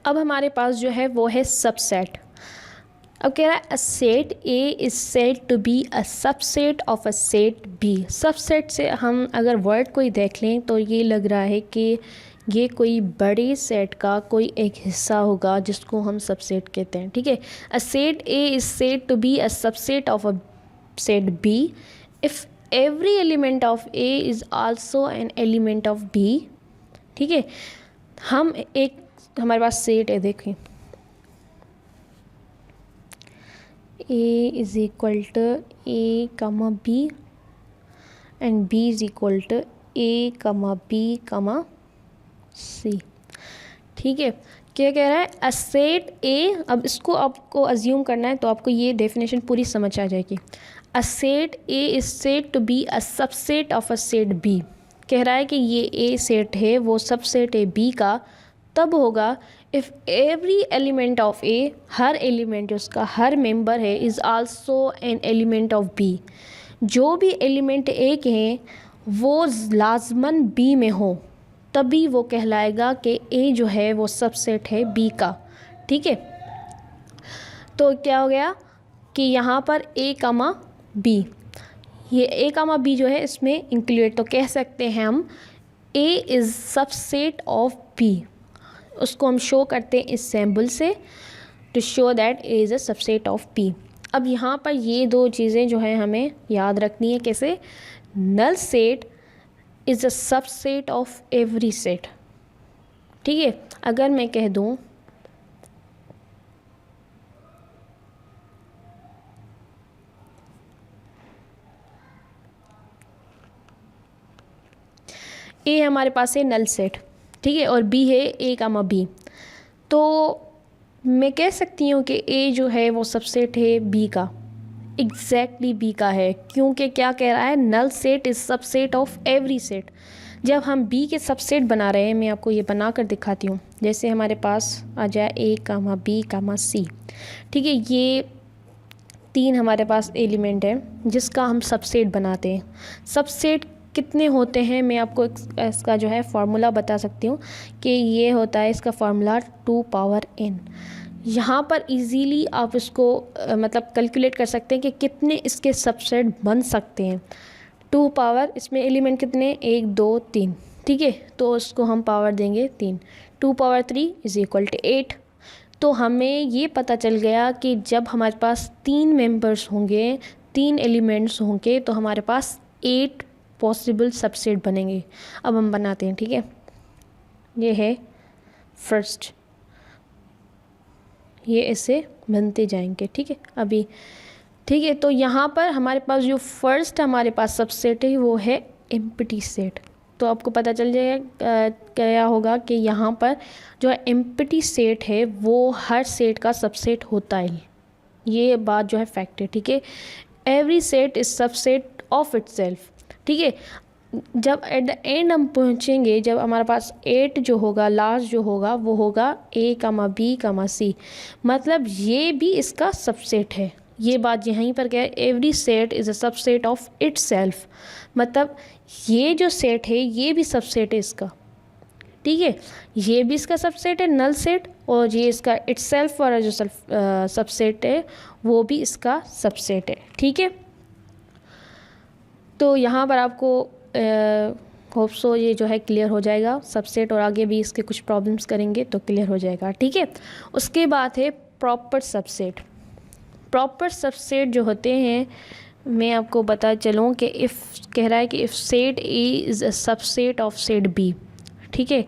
अब हमारे पास जो है वो है सबसेट। अब कह रहा है a set A is said to be a subset of a set B. Subset से हम अगर वर्ड कोई देख लें तो ये लग रहा है कि ये कोई बड़े सेट का कोई एक हिस्सा होगा जिसको हम सबसेट कहते हैं। ठीक है, a set A is said to be a subset of a set B if every element of A is also an element of B. ठीक है, हम एक हमारे पास सेट है, देखें A is equal to A comma B and B is equal to A comma B कमा सी। ठीक है, क्या कह रहा है अ सेट ए। अब इसको आपको अज्यूम करना है तो आपको ये डेफिनेशन पूरी समझ आ जाएगी। A set A is said to be a subset of a set B. कह रहा है कि ये ए सेट है वो सबसेट है बी का तब होगा if every element of A, हर एलिमेंट उसका हर मेंबर है, is also an element of B. जो भी एलिमेंट ए के हैं वो लाजमन बी में हो तभी वो कहलाएगा कि ए जो है वो सबसेट है बी का। ठीक है, तो क्या हो गया कि यहाँ पर ए कामा बी, ये ए कामा बी जो है इसमें इंक्लूड, तो कह सकते हैं हम A is subset of B. उसको हम शो करते हैं इस सिंबल से to show that A is a subset of B. अब यहाँ पर ये दो चीज़ें जो है हमें याद रखनी है। कैसे? Null set is a subset of every set. ठीक है, अगर मैं कह दूँ ए हमारे पास है नल सेट, ठीक है, और बी है ए कामा बी, तो मैं कह सकती हूँ कि ए जो है वो सबसेट है बी का, एग्जैक्टली बी का है, क्योंकि क्या कह रहा है null set is subset of every set. जब हम बी के सबसेट बना रहे हैं, मैं आपको ये बना कर दिखाती हूँ। जैसे हमारे पास आ जाए ए कामा बी कामा सी, ठीक है, ये तीन हमारे पास एलिमेंट है जिसका हम सबसेट बनाते हैं। सबसेट कितने होते हैं मैं आपको इसका जो है फार्मूला बता सकती हूँ कि ये होता है इसका फार्मूला 2 पावर n। यहाँ पर इजीली आप इसको मतलब कैलकुलेट कर सकते हैं कि कितने इसके सबसेट बन सकते हैं। 2 पावर, इसमें एलिमेंट कितने, 1 2 3, ठीक है, तो उसको हम पावर देंगे 3। 2 पावर 3 इज़ इक्वल टू 8। तो हमें ये पता चल गया कि जब हमारे पास 3 मेंबर्स होंगे, 3 एलिमेंट्स होंगे, तो हमारे पास 8 पॉसिबल सबसेट बनेंगे। अब हम बनाते हैं, ठीक है, ये है फर्स्ट, ये ऐसे बनते जाएंगे, ठीक है अभी, ठीक है। तो यहाँ पर हमारे पास जो फर्स्ट हमारे पास सबसेट है वो है एम्प्टी सेट। तो आपको पता चल जाएगा क्या होगा कि यहाँ पर जो एम्प्टी सेट है वो हर सेट का सबसेट होता है। ये बात जो है फैक्ट है, ठीक है। Every set is subset of itself, ठीक है। जब एट द एंड हम पहुँचेंगे, जब हमारे पास 8 जो होगा, लास्ट जो होगा वो होगा ए कामा बी कामा सी, मतलब ये भी इसका सबसेट है। ये बात यहीं पर क्या है, every set is a subset of itself, मतलब ये जो सेट है ये भी सबसेट है इसका, ठीक है, ये भी इसका सबसेट है नल सेट, और ये इसका इटसेल्फ वाला जो सबसेट है वो भी इसका सबसेट है, ठीक है। तो यहाँ पर आपको होप सो ये जो है क्लियर हो जाएगा सबसेट, और आगे भी इसके कुछ प्रॉब्लम्स करेंगे तो क्लियर हो जाएगा, ठीक है। उसके बाद है प्रॉपर सबसेट। प्रॉपर सबसेट जो होते हैं, मैं आपको बता चलूँ कि इफ़ कह रहा है कि if set A is a subset of set B, ठीक है,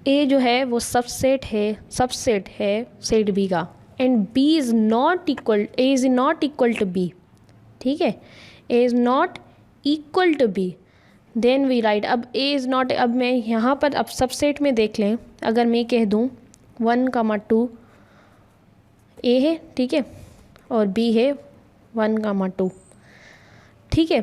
ए जो है वो सबसेट है सेट बी का, and B is not equal, A is not equal to B, ठीक है, A is not equal to B, then we write, अब ए इज़ नॉट, अब मैं यहाँ पर अब सबसेट में देख लें, अगर मैं कह दूँ 1, 2 ए है, ठीक है, और बी है 1, 2, ठीक है।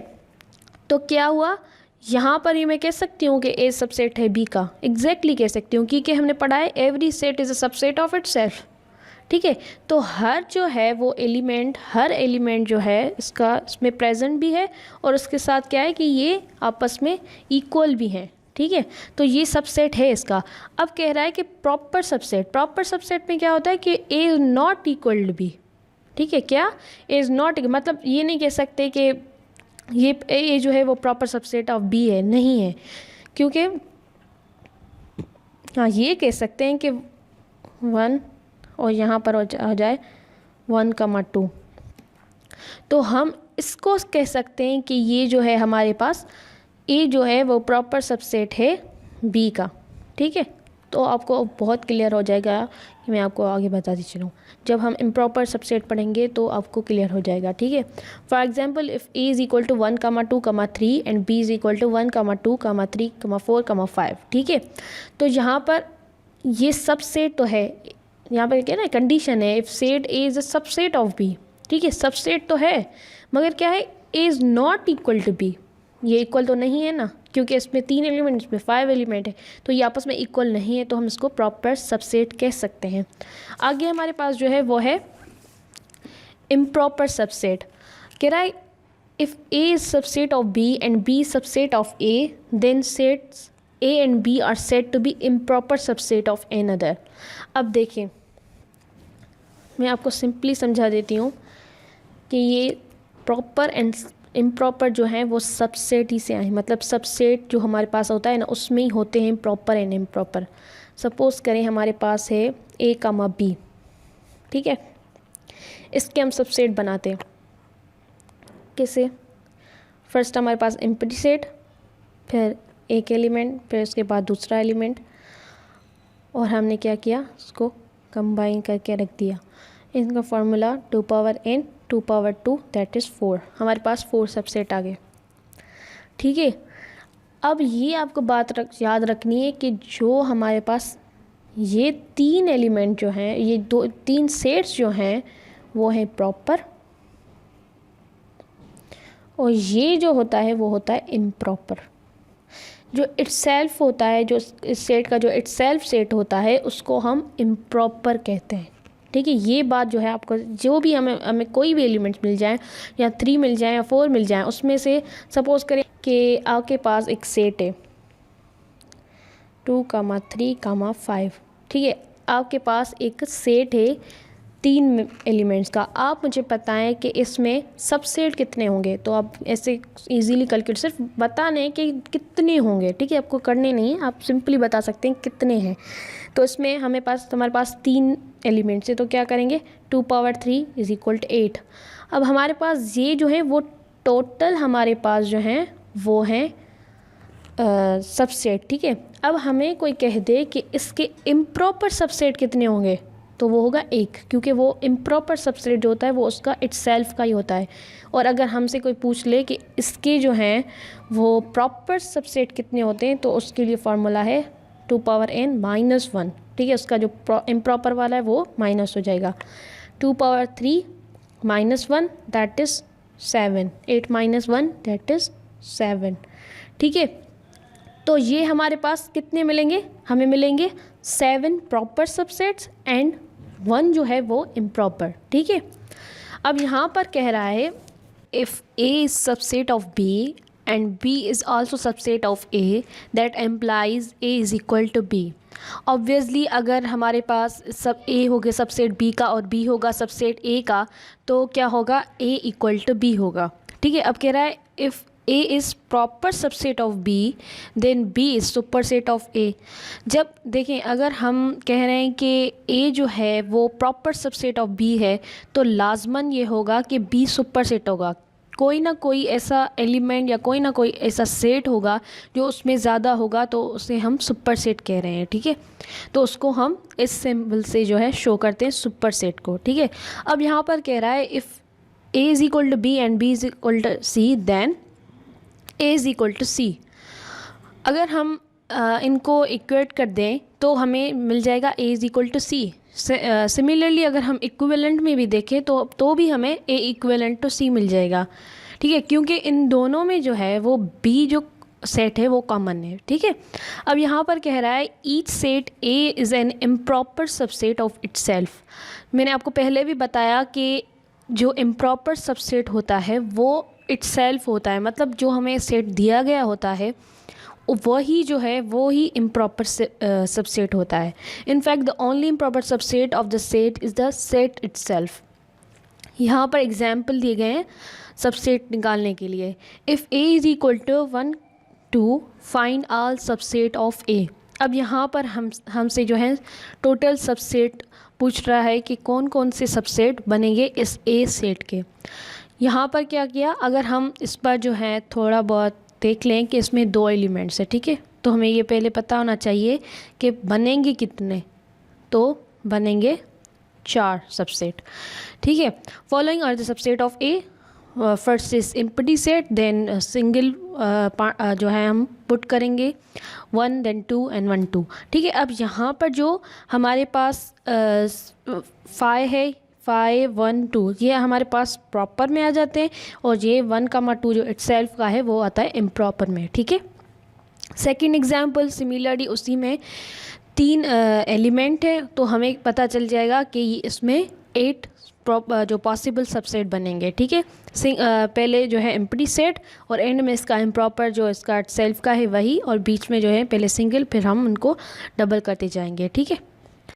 तो क्या हुआ यहाँ पर ये मैं कह सकती हूँ कि ए सबसेट है बी का, एग्जैक्टली कह सकती हूँ, क्योंकि हमने पढ़ा है every set is a subset of itself, ठीक है। तो हर जो है वो एलिमेंट, हर एलिमेंट जो है इसका इसमें प्रेजेंट भी है, और उसके साथ क्या है कि ये आपस में इक्वल भी हैं, ठीक है, तो ये सबसेट है इसका। अब कह रहा है कि प्रॉपर सबसेट में क्या होता है कि A is not equal to B. ठीक है, क्या ए इज़ नॉट, मतलब ये नहीं कह सकते कि ये ए जो है वो प्रॉपर सबसेट ऑफ बी है, नहीं है, क्योंकि हाँ ये कह सकते हैं कि 1 और यहाँ पर हो जाए 1,2, तो हम इसको कह सकते हैं कि ये जो है हमारे पास ए जो है वो प्रॉपर सबसेट है बी का। ठीक है, तो आपको बहुत क्लियर हो जाएगा कि मैं आपको आगे बताती चलूँ, जब हम इम्प्रॉपर सबसेट पढ़ेंगे तो आपको क्लियर हो जाएगा। ठीक है, for example if A is equal to 1,2,3 and B is equal to 1,2,3,4,5। ठीक है, तो यहाँ पर ये सबसेट तो है, यहाँ पर क्या ना कंडीशन है, if set A is a subset of B. ठीक है, सबसेट तो है, मगर क्या है, A is not equal to B, ये इक्वल तो नहीं है ना, क्योंकि इसमें 3 एलिमेंट, इसमें 5 एलिमेंट है, तो ये आपस में इक्वल नहीं है, तो हम इसको प्रॉपर सबसेट कह सकते हैं। आगे हमारे पास जो है वो है इम्प्रॉपर सबसेट। कह रहा है if A is subset of B and B subset of A, then sets A and B are said to be improper subset of another. अब देखिए, मैं आपको सिंपली समझा देती हूँ कि ये प्रॉपर एंड इम्प्रॉपर जो है वो सबसेट ही से आए, मतलब सबसेट जो हमारे पास होता है ना उसमें ही होते हैं प्रॉपर एंड इम्प्रॉपर। सपोज़ करें हमारे पास है ए कामा बी। ठीक है, इसके हम सबसेट बनाते हैं कैसे, फर्स्ट हमारे पास एम्प्टी सेट, फिर एक एलिमेंट, फिर उसके बाद दूसरा एलिमेंट, और हमने क्या किया, उसको कंबाइन करके रख दिया। इनका formula 2 power n 2 power 2 that is 4। हमारे पास 4 सबसेट आ गए। ठीक है, अब ये आपको बात याद रखनी है कि जो हमारे पास ये 3 एलिमेंट जो हैं, ये 3 सेट्स जो हैं वो हैं प्रॉपर, और ये जो होता है वो होता है इम्प्रॉपर। जो इटसेल्फ होता है, जो इस सेट का जो इटसेल्फ सेट होता है उसको हम इम्प्रॉपर कहते हैं। ठीक है, ये बात जो है आपको, जो भी हमें कोई भी एलिमेंट्स मिल जाए, या 3 मिल जाए या 4 मिल जाए, उसमें से सपोज़ करें कि आपके पास एक सेट है 2, 3, 5। ठीक है, आपके पास एक सेट है 3 एलिमेंट्स का, आप मुझे बताएं कि इसमें सबसेट कितने होंगे। तो आप ऐसे इजीली कैलकुलेट, सिर्फ बताने कि कितने होंगे। ठीक है, आपको करने नहीं है, आप सिंपली बता सकते हैं कितने हैं। तो इसमें हमारे पास 3 एलिमेंट्स है, तो क्या करेंगे, 2 पावर 3 इज़ इक्वल टू 8। अब हमारे पास ये जो है वो टोटल हमारे पास जो हैं वो हैं सबसेट। ठीक है, अब हमें कोई कह दे कि इसके इम्प्रॉपर सबसेट कितने होंगे, तो वो होगा 1, क्योंकि वो इम्प्रॉपर सबसेट जो होता है वो उसका इटसेल्फ का ही होता है। और अगर हमसे कोई पूछ ले कि इसके जो हैं वो प्रॉपर सबसेट कितने होते हैं, तो उसके लिए फार्मूला है 2 पावर n माइनस 1। ठीक है, उसका जो इम्प्रॉपर वाला है वो माइनस हो जाएगा। 2 power 3 minus 1 that is 7, 8 minus 1 that is 7। ठीक है, तो ये हमारे पास कितने मिलेंगे, हमें मिलेंगे 7 प्रॉपर सबसेट्स एंड 1 जो है वो इम्प्रॉपर। ठीक है, अब यहाँ पर कह रहा है if A is subset of B and B is also subset of A, that implies A is equal to B। Obviously अगर हमारे पास सब A हो गया सबसेट B का और B होगा सबसेट A का, तो क्या होगा, A इक्वल टू B होगा। ठीक है, अब कह रहा है if A is proper subset of B then B is superset of A। जब देखें, अगर हम कह रहे हैं कि A जो है वो प्रॉपर सबसेट ऑफ B है, तो लाजमन ये होगा कि B सुपरसेट होगा। कोई ना कोई ऐसा एलिमेंट या कोई ना कोई ऐसा सेट होगा जो उसमें ज़्यादा होगा, तो उसे हम सुपर सेट कह रहे हैं। ठीक है, तो उसको हम इस सिंबल से जो है शो करते हैं सुपर सेट को। ठीक है, अब यहाँ पर कह रहा है if A is equal to B and B is equal to C then A is equal to C। अगर हम इनको इक्वेट कर दें तो हमें मिल जाएगा A is equal to C। Similarly अगर हम इक्विवेलेंट में भी देखें तो भी हमें A इक्विवेलेंट टू C मिल जाएगा। ठीक है, क्योंकि इन दोनों में जो है वो B जो सेट है वो कॉमन है। ठीक है, अब यहाँ पर कह रहा है each set A is an improper subset of itself. मैंने आपको पहले भी बताया कि जो इम्प्रॉपर सबसेट होता है वो इटसेल्फ होता है, मतलब जो हमें सेट दिया गया होता है वही जो है वो ही इम्प्रॉपर सबसेट होता है। In fact the only improper subset of the set is the set itself. यहाँ पर एग्जाम्पल दिए गए हैं सबसेट निकालने के लिए। If A is equal to 1 2 find all subset of A. अब यहाँ पर हमसे जो है टोटल सबसेट पूछ रहा है कि कौन कौन से सबसेट बनेंगे इस ए सेट के। यहाँ पर क्या किया, अगर हम इस पर जो है थोड़ा बहुत देख लें कि इसमें 2 एलिमेंट्स है, ठीक है, तो हमें ये पहले पता होना चाहिए कि बनेंगे कितने, तो बनेंगे 4 सबसेट, ठीक है। Following are the subset of A. First is empty set, then single जो है हम पुट करेंगे 1 देन 2 एंड 1 2, ठीक है। अब यहाँ पर जो हमारे पास 5 है, 5 1 2 ये हमारे पास प्रॉपर में आ जाते हैं, और ये 1, 2 जो इटसेल्फ का है वो आता है इम्प्रॉपर में, ठीक है। सेकेंड एग्जाम्पल सिमिलरली उसी में 3 एलिमेंट है, तो हमें पता चल जाएगा कि इसमें 8 जो पॉसिबल सबसेट बनेंगे, ठीक है। पहले जो है एम्प्टी सेट और एंड में इसका इम्प्रॉपर जो इसका सेल्फ का है वही, और बीच में जो है पहले सिंगल फिर हम उनको डबल करते जाएंगे, ठीक है।